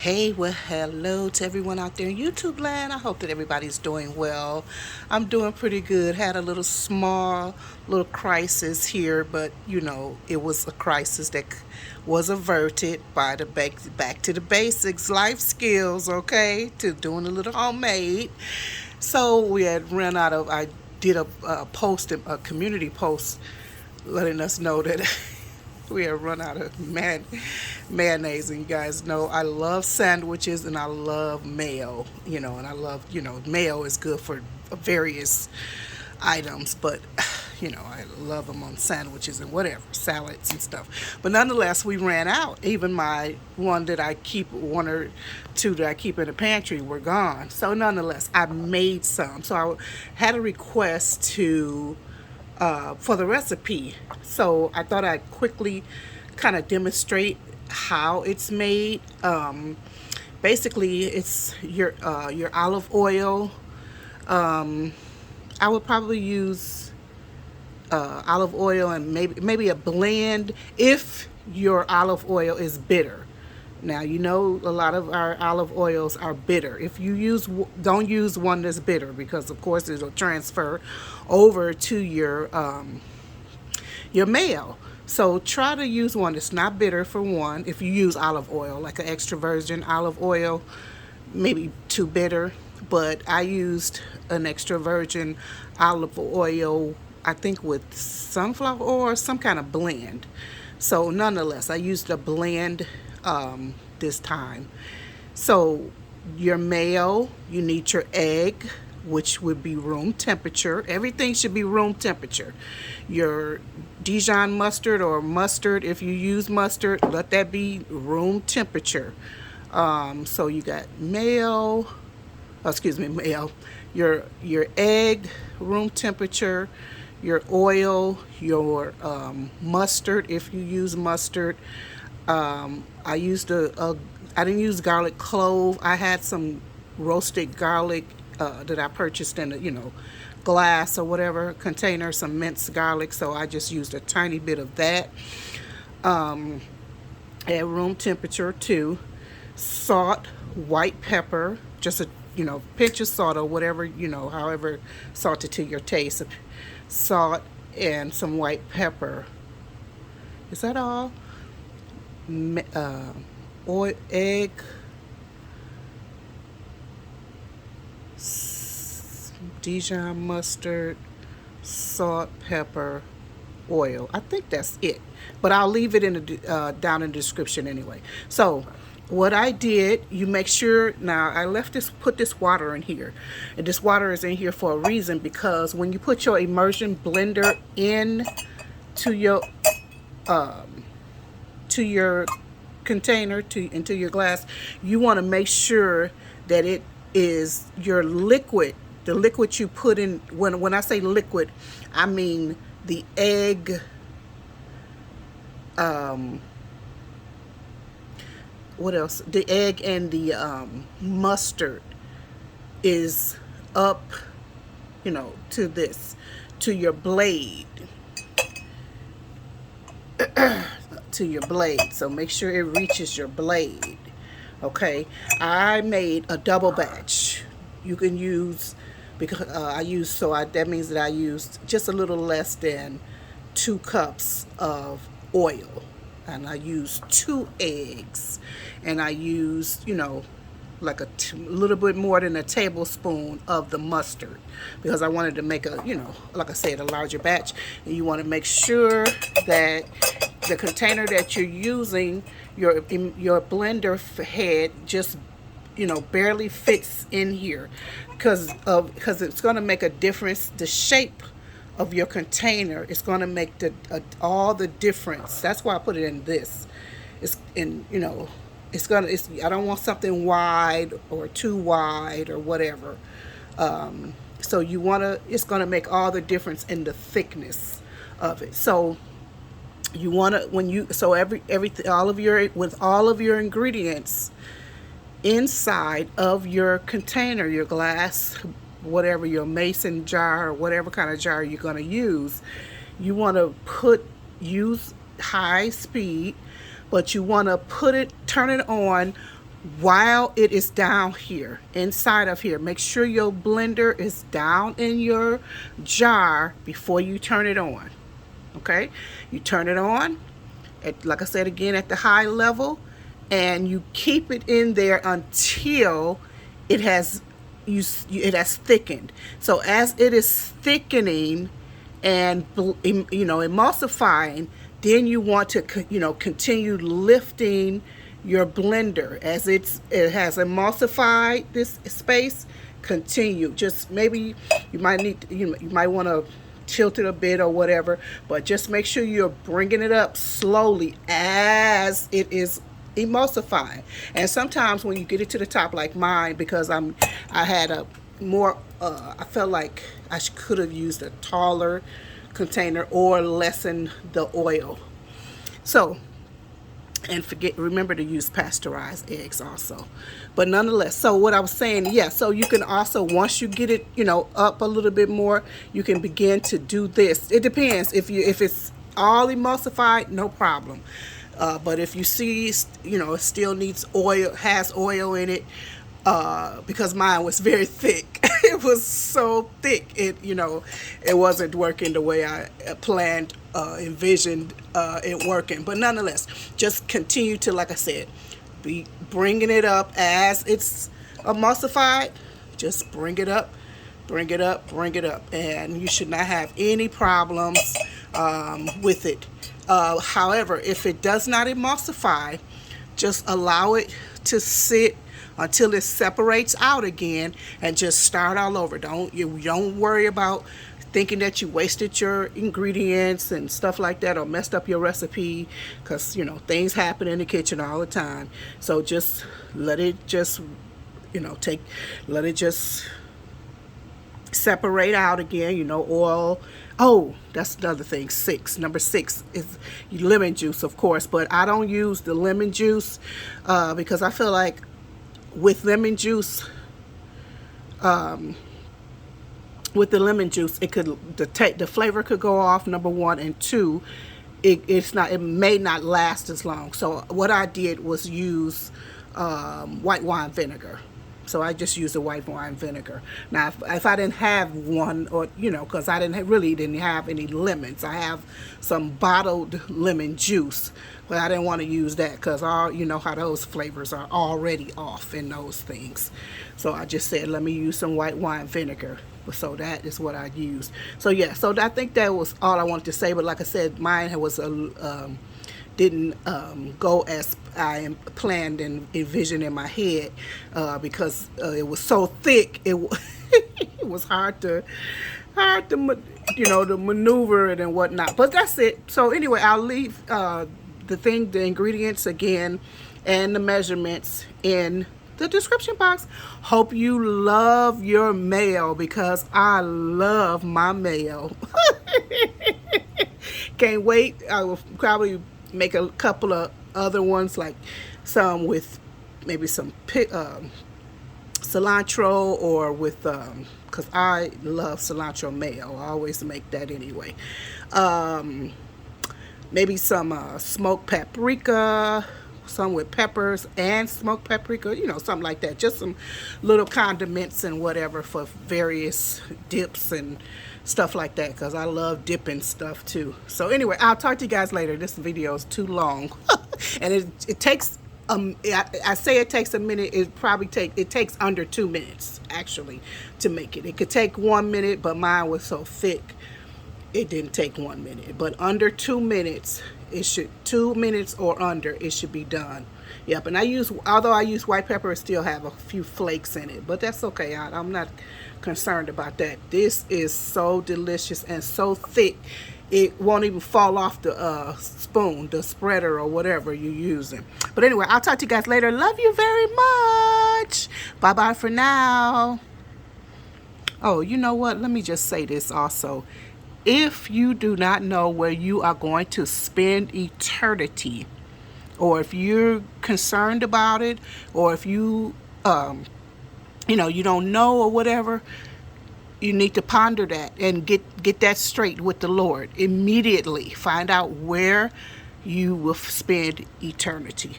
Hey, well, hello to everyone out there in YouTube land. I hope that everybody's doing well. I'm doing pretty good. Had a little small little crisis here, but it was a crisis that was averted by the back to the basics, life skills, okay, to doing a little homemade. So we had run out of, I did a post, a community post letting us know that we have run out of mayonnaise. And you guys know I love sandwiches and I love mayo, and I love, mayo is good for various items, but I love them on sandwiches and whatever, salads and stuff. But nonetheless, we ran out. Even my one or two that I keep in the pantry were gone. So nonetheless, I made some. So I had a request to for the recipe. So I thought I'd quickly kind of demonstrate how it's made. Basically, it's your olive oil. I would probably use olive oil and maybe a blend if your olive oil is bitter. Now a lot of our olive oils are bitter. If you don't use one that's bitter, because of course it'll transfer over to your mayo. So try to use one that's not bitter for one. If you use olive oil, like an extra virgin olive oil, maybe too bitter. But I used an extra virgin olive oil, I think with sunflower oil or some kind of blend. So nonetheless, I used a blend this time. So your mayo, you need your egg, which would be room temperature. Everything should be room temperature. Your Dijon mustard or mustard, if you use mustard, let that be room temperature. So you got mayo, mayo, your egg, room temperature, your oil, your mustard, if you use mustard. I used I didn't use garlic clove. I had some roasted garlic that I purchased in a glass or whatever container, some minced garlic. So I just used a tiny bit of that. At room temperature too. Salt, white pepper, just a pinch of salt or whatever, however salted to your taste. Salt and some white pepper. Is that all? Oil, egg, Dijon mustard, salt, pepper, oil. I think that's it. But I'll leave it in the down in the description anyway. So what I did, you make sure, now I put this water in here. And this water is in here for a reason, because when you put your immersion blender in to your container, into your glass, you want to make sure that it is your liquid, the liquid you put in. When I say liquid, I mean the egg, what else? The egg and the mustard is up, to your blade. To your blade. So make sure it reaches your blade. Okay. I made a double batch. You can use, because that means that I used just a little less than 2 cups of oil. And I used 2 eggs. And I used, like a little bit more than a tablespoon of the mustard, because I wanted to make a, like I said, a larger batch. And you want to make sure that the container that you're using, your blender head, just barely fits in here, because it's going to make a difference. The shape of your container is going to make all the difference. That's why I put it in this. It's in I don't want something wide or too wide or whatever. So it's gonna make all the difference in the thickness of it. So you wanna, all of your ingredients inside of your container, your glass, whatever, your mason jar or whatever kind of jar you're gonna use, you wanna use high speed, but you want to turn it on while it is down here, inside of here, make sure your blender is down in your jar before you turn it on. Okay, you turn it on at, like I said again, at the high level, and you keep it in there until it has it has thickened. So as it is thickening and emulsifying, then you want to continue lifting your blender as it has emulsified this space. Continue, just maybe you might need you might want to tilt it a bit or whatever, but just make sure you're bringing it up slowly as it is emulsifying. And sometimes when you get it to the top, like mine, because I had a more I felt like I could have used a taller container or lessen the oil. So, and remember to use pasteurized eggs also. But nonetheless, so what I was saying, yeah, so you can also, once you get it, up a little bit more, you can begin to do this. It depends. If it's all emulsified, no problem. But if you see, it still needs oil, has oil in it, because mine was very thick. It was so thick. It wasn't working the way I planned, envisioned it working. But nonetheless, just continue to, like I said, be bringing it up as it's emulsified. Just bring it up, bring it up, bring it up, and you should not have any problems with it. However, if it does not emulsify, just allow it to sit until it separates out again, and just start all over. Don't worry about thinking that you wasted your ingredients and stuff like that, or messed up your recipe, because things happen in the kitchen all the time. So just let it just let it just separate out again. Oil. Oh, that's another thing. Number 6 is lemon juice, of course, but I don't use the lemon juice because I feel like with lemon juice, it could the flavor could go off, number 1, and 2, it may not last as long. So what I did was use white wine vinegar. So I just used the white wine vinegar. Now, if I didn't have one, or because I didn't have any lemons, I have some bottled lemon juice, but I didn't want to use that because how those flavors are already off in those things. So I just said, let me use some white wine vinegar. So that is what I used. So yeah, so I think that was all I wanted to say. But like I said, mine was didn't go as I planned and envisioned in my head, because it was so thick. It was hard to to maneuver it and whatnot. But that's it. So anyway, I'll leave the ingredients again and the measurements in the description box. Hope you love your mayo, because I love my mayo. Can't wait. I will probably make a couple of other ones, like some with maybe some cilantro, or with because I love cilantro mayo. I always make that anyway. Maybe some smoked paprika, some with peppers and smoked paprika, something like that. Just some little condiments and whatever for various dips and stuff like that, because I love dipping stuff too. So anyway, I'll talk to you guys later. This video is too long. And it takes I say it takes a minute. It takes under 2 minutes actually to make it. It could take 1 minute, but mine was so thick it didn't take 1 minute. But under 2 minutes, 2 minutes or under, it should be done. Yep. And although I use white pepper, it still have a few flakes in it, but that's okay. I'm not concerned about that. This is so delicious and so thick, it won't even fall off the spoon, the spreader, or whatever you're using. But anyway, I'll talk to you guys later. Love you very much. Bye bye for now. Oh, you know what? Let me just say this also. If you do not know where you are going to spend eternity, or if you're concerned about it, or if you you don't know or whatever, you need to ponder that and get that straight with the Lord immediately. Find out where you will spend eternity.